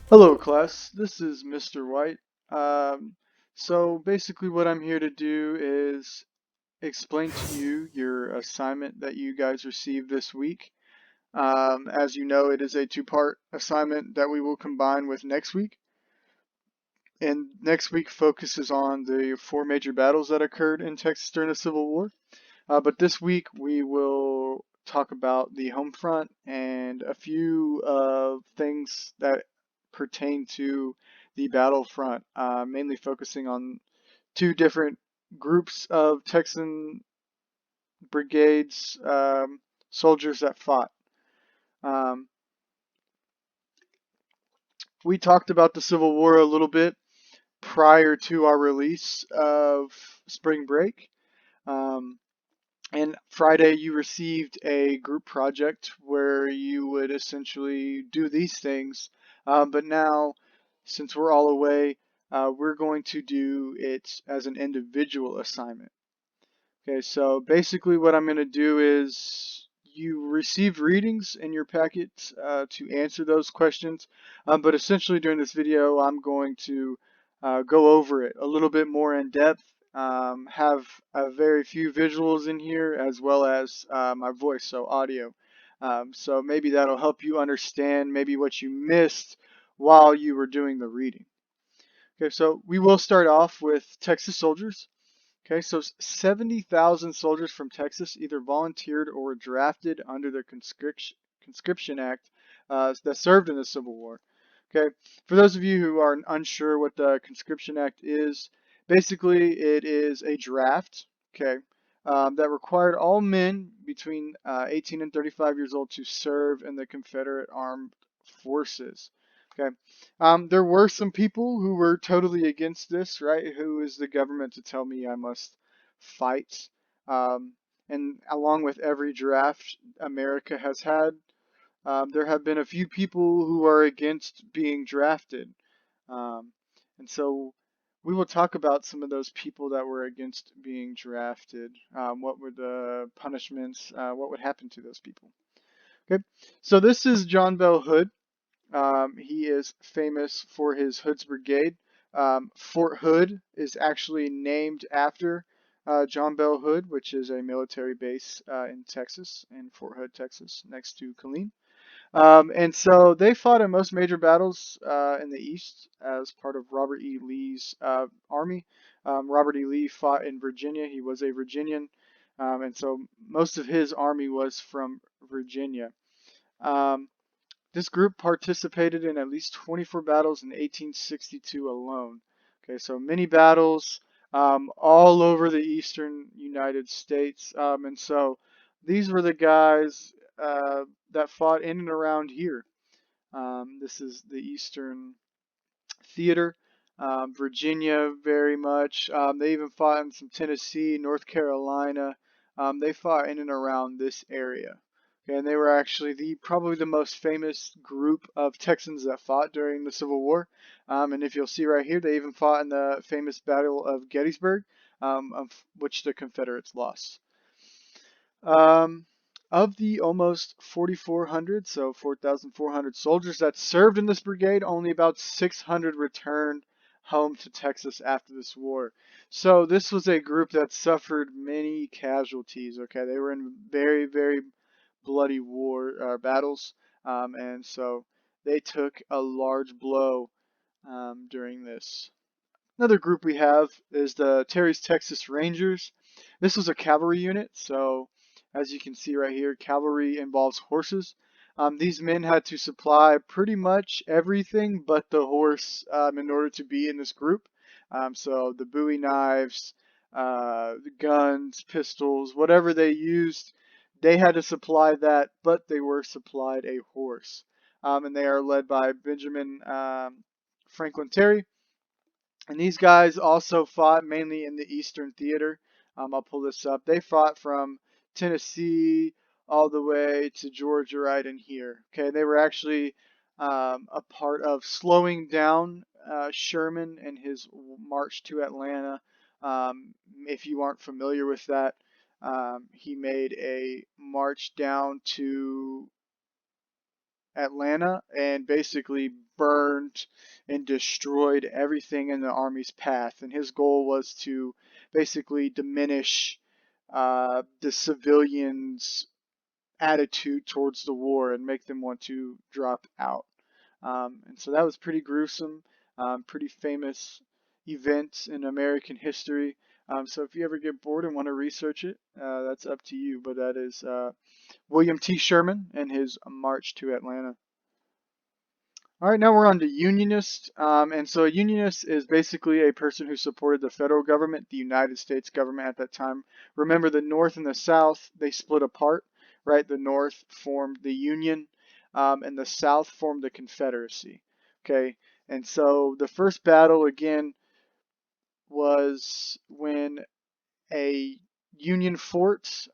Hello, class. This is Mr. White. Um, so basically, what I'm here to do is explain to you your assignment that you guys received this week. As you know, it is a two-part assignment that we will combine with next week. And next week focuses on the four major battles that occurred in Texas during the Civil War. But this week we will talk about the home front and a few things that pertain to the battlefront, mainly focusing on two different groups of Texan brigades, soldiers that fought. Um, we talked about the Civil War a little bit prior to our release of Spring Break. Um, And Friday, you received a group project where you would essentially do these things. But now, since we're all away, we're going to do it as an individual assignment. Okay, so basically what I'm going to do is you received readings in your packet to answer those questions, but essentially during this video I'm going to go over it a little bit more in depth, have a very few visuals in here as well as my voice, so audio. So maybe that'll help you understand maybe what you missed while you were doing the reading. Okay, so we will start off with Texas soldiers. Okay, so 70,000 soldiers from Texas either volunteered or were drafted under the Conscription Act that served in the Civil War. Okay, for those of you who are unsure what the Conscription Act is, basically it is a draft, okay, that required all men between 18 and 35 years old to serve in the Confederate Armed Forces. Okay, there were some people who were totally against this, right? Who is the government to tell me I must fight? Um, and along with every draft America has had, there have been a few people who are against being drafted. Um, and so we will talk about some of those people that were against being drafted. What were the punishments? What would happen to those people? Okay, so this is John Bell Hood. He is famous for his Hood's Brigade. Fort Hood is actually named after John Bell Hood, which is a military base in Texas, in Fort Hood, Texas, next to Killeen. And so they fought in most major battles in the East as part of Robert E. Lee's army. Robert E. Lee fought in Virginia. He was a Virginian. And so most of his army was from Virginia. Um, this group participated in at least 24 battles in 1862 alone. Okay, so many battles all over the eastern United States. And so these were the guys that fought in and around here. This is the Eastern Theater. Virginia, very much. They even fought in some Tennessee, North Carolina. They fought in and around this area. Okay, and they were actually probably the most famous group of Texans that fought during the Civil War. And if you'll see right here, they even fought in the famous Battle of Gettysburg, of which the Confederates lost. Um, of the almost 4,400, so 4,400 soldiers that served in this brigade, only about 600 returned home to Texas after this war. So this was a group that suffered many casualties. Okay, they were in very, very bloody war battles, and so they took a large blow during this. Another group we have is the Terry's Texas Rangers. This was a cavalry unit, so as you can see right here, cavalry involves horses. These men had to supply pretty much everything but the horse in order to be in this group. So the Bowie knives, the guns, pistols, whatever they used, they had to supply that, but they were supplied a horse. And they are led by Benjamin Franklin Terry. And these guys also fought mainly in the Eastern Theater. I'll pull this up. They fought from Tennessee all the way to Georgia right in here. Okay, they were actually a part of slowing down Sherman and his march to Atlanta. If you aren't familiar with that, he made a march down to Atlanta and basically burned and destroyed everything in the Army's path. And his goal was to basically diminish the civilians' attitude towards the war and make them want to drop out. And so that was pretty gruesome, pretty famous event in American history. So if you ever get bored and want to research it, that's up to you. But that is William T. Sherman and his march to Atlanta. All right, now we're on to Unionist. And so a Unionist is basically a person who supported the federal government, the United States government at that time. Remember, the North and the South, they split apart, right? The North formed the Union, and the South formed the Confederacy. Okay, and so the first battle, again, was when a Union fort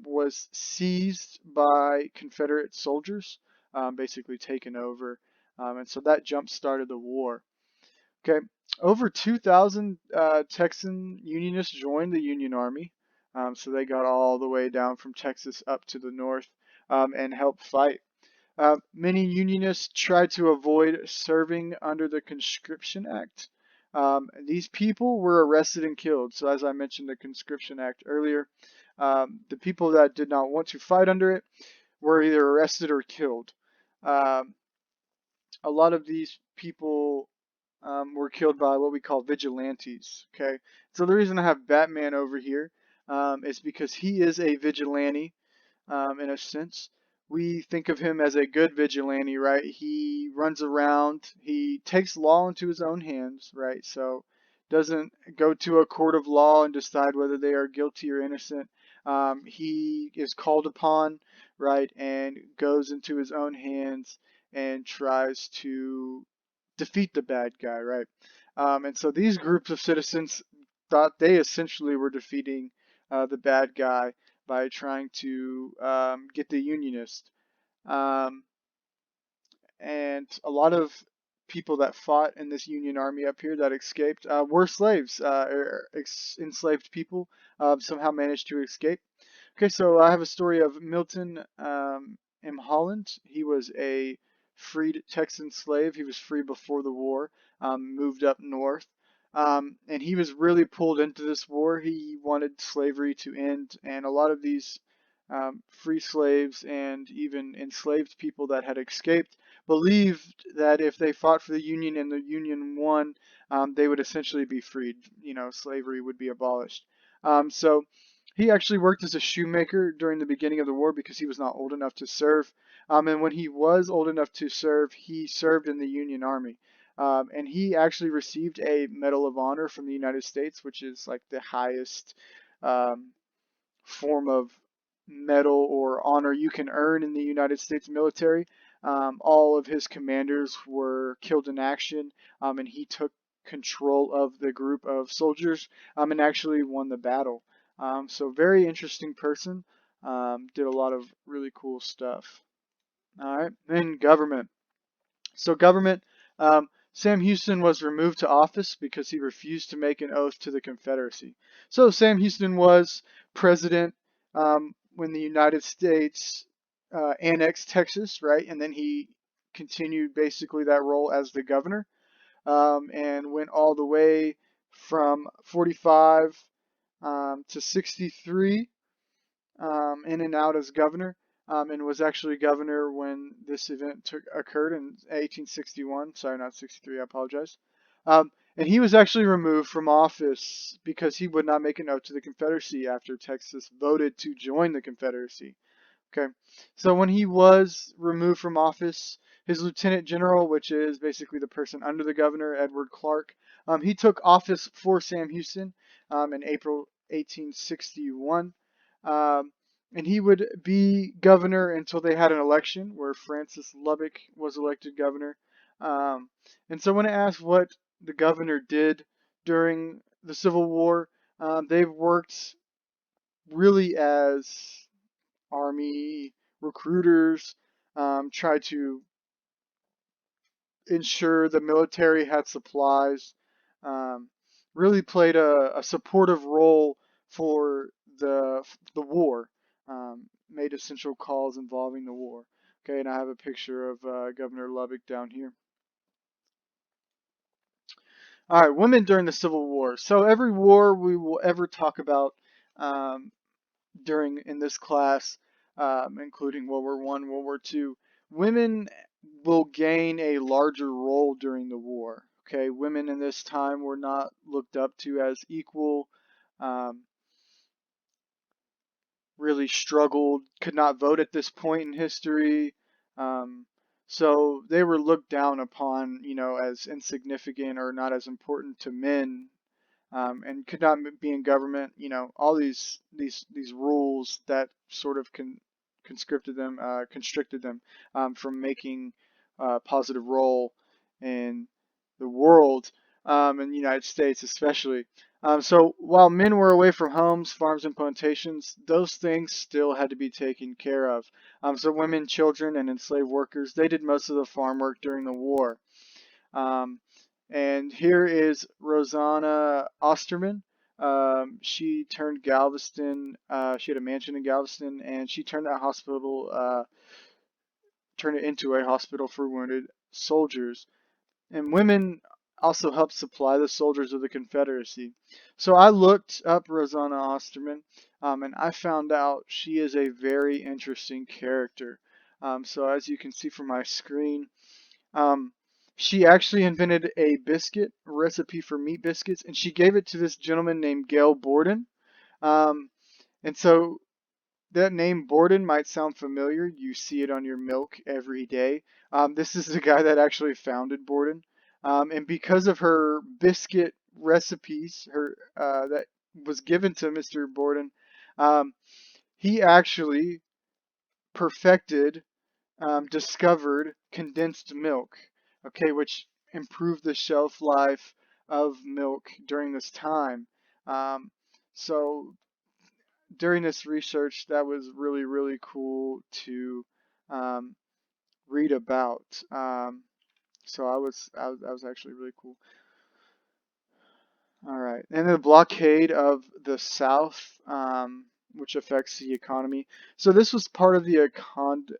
was seized by Confederate soldiers, basically taken over. And so that jump started the war. Okay, over 2,000 Texan Unionists joined the Union Army. So they got all the way down from Texas up to the north and helped fight. Many Unionists tried to avoid serving under the Conscription Act. These people were arrested and killed. So, as I mentioned, the Conscription Act earlier, the people that did not want to fight under it were either arrested or killed. Um, a lot of these people were killed by what we call vigilantes. Okay, so the reason I have Batman over here is because he is a vigilante in a sense. We think of him as a good vigilante, right? He runs around, he takes law into his own hands, right? So doesn't go to a court of law and decide whether they are guilty or innocent. He is called upon, right, and goes into his own hands and tries to defeat the bad guy, right? And so these groups of citizens thought they essentially were defeating the bad guy by trying to get the Unionists. Um, and a lot of people that fought in this Union Army up here that escaped were slaves, enslaved people somehow managed to escape. Okay, so I have a story of Milton M. Holland. He was a freed Texan slave. He was free before the war, moved up north. And he was really pulled into this war. He wanted slavery to end, and a lot of these free slaves and even enslaved people that had escaped believed that if they fought for the Union and the Union won, they would essentially be freed. You know, slavery would be abolished. So he actually worked as a shoemaker during the beginning of the war because he was not old enough to serve. And when he was old enough to serve, he served in the Union Army. And he actually received a Medal of Honor from the United States, which is like the highest um, form of medal or honor you can earn in the United States military. All of his commanders were killed in action, and he took control of the group of soldiers and actually won the battle. So very interesting person. Did a lot of really cool stuff. All right, then government. So government, Sam Houston was removed to office because he refused to make an oath to the Confederacy. So Sam Houston was president when the United States annexed Texas, right? And then he continued basically that role as the governor and went all the way from 45 to 63 in and out as governor, and was actually governor when this event occurred in 1861. Sorry, not 63. I apologize. And he was actually removed from office because he would not make a note to the Confederacy after Texas voted to join the Confederacy. Okay, so when he was removed from office, his lieutenant general, which is basically the person under the governor, Edward Clark, he took office for Sam Houston in April 1861. Um, and he would be governor until they had an election where Francis Lubbock was elected governor. Um, and so when I asked what the governor did during the Civil War, they've worked really as army recruiters, tried to ensure the military had supplies, um, really played a supportive role for the war, made essential calls involving the war. Okay, and I have a picture of Governor Lubbock down here. All right, women during the Civil War. So every war we will ever talk about um, during in this class, including World War One, World War Two, women will gain a larger role during the war. Okay, women in this time were not looked up to as equal. Um, really struggled, could not vote at this point in history. Um, so they were looked down upon, as insignificant or not as important to men, and could not be in government. All these rules that sort of constricted them from making a positive role in the world, in the United States especially. So while men were away from homes, farms, and plantations, those things still had to be taken care of. So women, children, and enslaved workers, they did most of the farm work during the war. Um, and here is Rosanna Osterman. She turned Galveston. She had a mansion in Galveston, and she turned that hospital, turned it into a hospital for wounded soldiers. And women also helped supply the soldiers of the Confederacy. So I looked up Rosanna Osterman, and I found out she is a very interesting character. So as you can see from my screen, um, she actually invented a biscuit recipe for meat biscuits, and she gave it to this gentleman named Gail Borden. Um, and so that name Borden might sound familiar. You see it on your milk every day. This is the guy that actually founded Borden. And because of her biscuit recipes, her that was given to Mr. Borden, um, he actually perfected, discovered condensed milk, okay, which improved the shelf life of milk during this time. Um, so during this research, that was really, really cool to um, read about. So I was actually really cool. All right. And the blockade of the South, which affects the economy. So this was part of the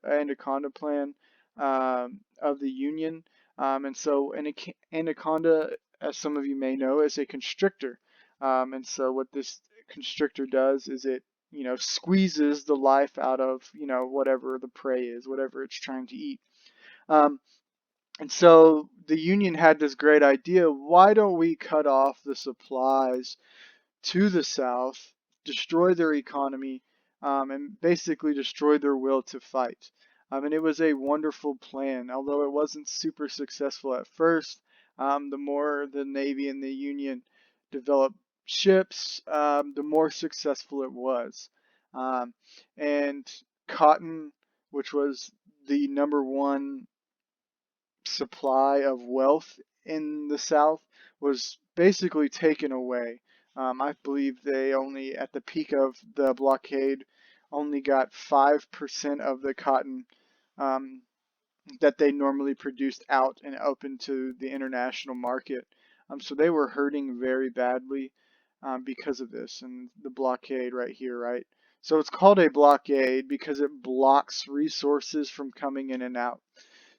Anaconda plan of the Union. And so an anaconda, as some of you may know, is a constrictor. And so what this constrictor does is it, squeezes the life out of, whatever the prey is, whatever it's trying to eat. Um, and so the Union had this great idea. Why don't we cut off the supplies to the South, destroy their economy, and basically destroy their will to fight? And it was a wonderful plan, although it wasn't super successful at first. The more the Navy and the Union developed ships, the more successful it was. Um, and cotton, which was the number one supply of wealth in the South, was basically taken away. I believe they only, at the peak of the blockade, only got 5% of the cotton um, that they normally produced out and open to the international market. So they were hurting very badly because of this and the blockade right here, right? So it's called a blockade because it blocks resources from coming in and out.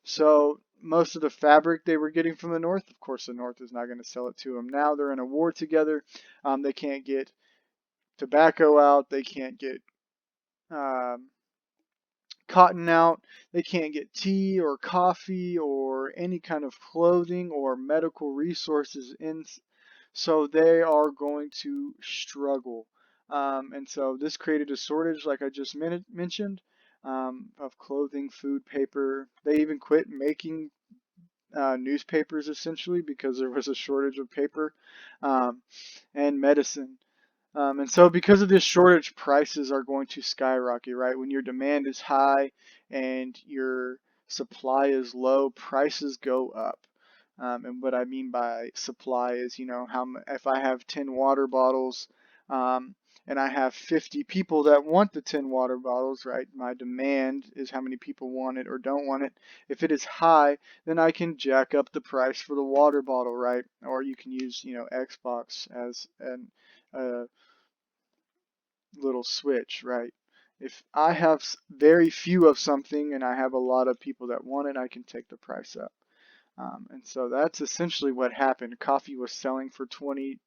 So most of the fabric they were getting from the North, of course, the North is not going to sell it to them. Now they're in a war together. They can't get tobacco out. They can't get um, cotton out. They can't get tea or coffee or any kind of clothing or medical resources in. So they are going to struggle. And so this created a shortage, like I just mentioned, of clothing, food, paper. They even quit making newspapers essentially because there was a shortage of paper, um, and medicine. And so because of this shortage, prices are going to skyrocket, right? When your demand is high and your supply is low, prices go up. And what I mean by supply is, if I have 10 water bottles, and I have 50 people that want the 10 water bottles, right? My demand is how many people want it or don't want it. If it is high, then I can jack up the price for the water bottle, right? Or you can use, Xbox as an little switch, right? If I have very few of something and I have a lot of people that want it, I can take the price up. And so that's essentially what happened. Coffee was selling for $20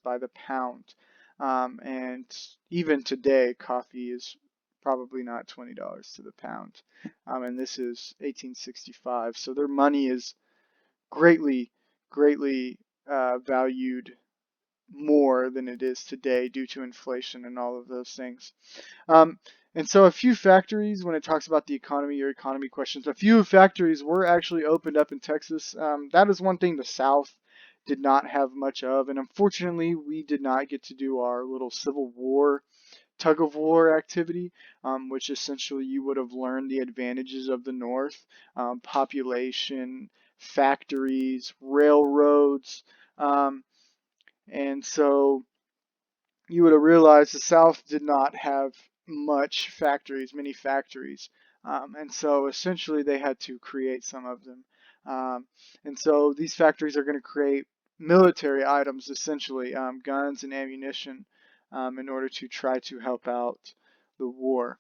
by the pound. And even today, coffee is probably not $20 to the pound. And this is 1865. So their money is greatly, greatly valued more than it is today due to inflation and all of those things. Um, and so a few factories, when it talks about the economy or economy questions, a few factories were actually opened up in Texas. That is one thing the South did not have much of. And unfortunately, we did not get to do our little Civil War tug of war activity, which essentially you would have learned the advantages of the North, population, factories, railroads. Um, and so you would have realized the South did not have many factories. And so essentially they had to create some of them. Um, and so these factories are going to create military items, essentially, guns and ammunition, in order to try to help out the war.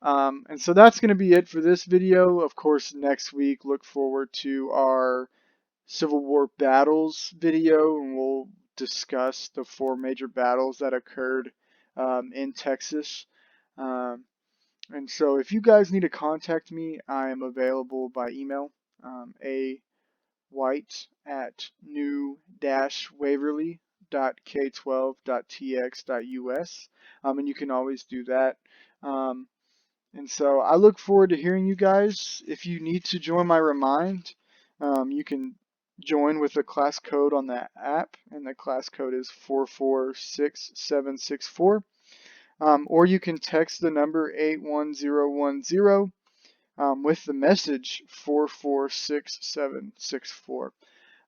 And so that's going to be it for this video. Of course, next week, look forward to our Civil War battles video, and we'll discuss the 4 major battles that occurred in Texas. Um, and so if you guys need to contact me, I am available by email, a white at new-waverly.k12.tx.us, and you can always do that. Um, and so I look forward to hearing you guys. If you need to join my Remind, you can join with the class code on the app, and the class code is 446764. Or you can text the number 81010 with the message 446764.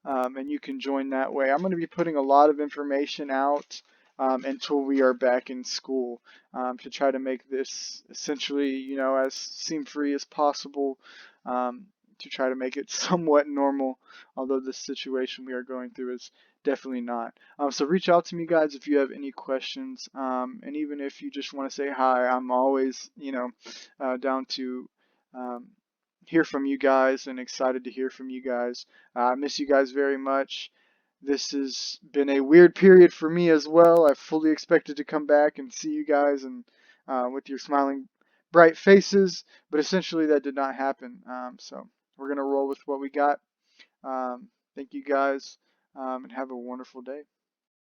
And you can join that way. I'm going to be putting a lot of information out until we are back in school, to try to make this essentially, as seam free as possible, to try to make it somewhat normal, although the situation we are going through is definitely not. So reach out to me, guys, if you have any questions, and even if you just want to say hi, I'm always, down to um, hear from you guys and excited to hear from you guys. I miss you guys very much. This has been a weird period for me as well. I fully expected to come back and see you guys and with your smiling, bright faces, but essentially that did not happen. So we're gonna roll with what we got. Thank you guys, and have a wonderful day.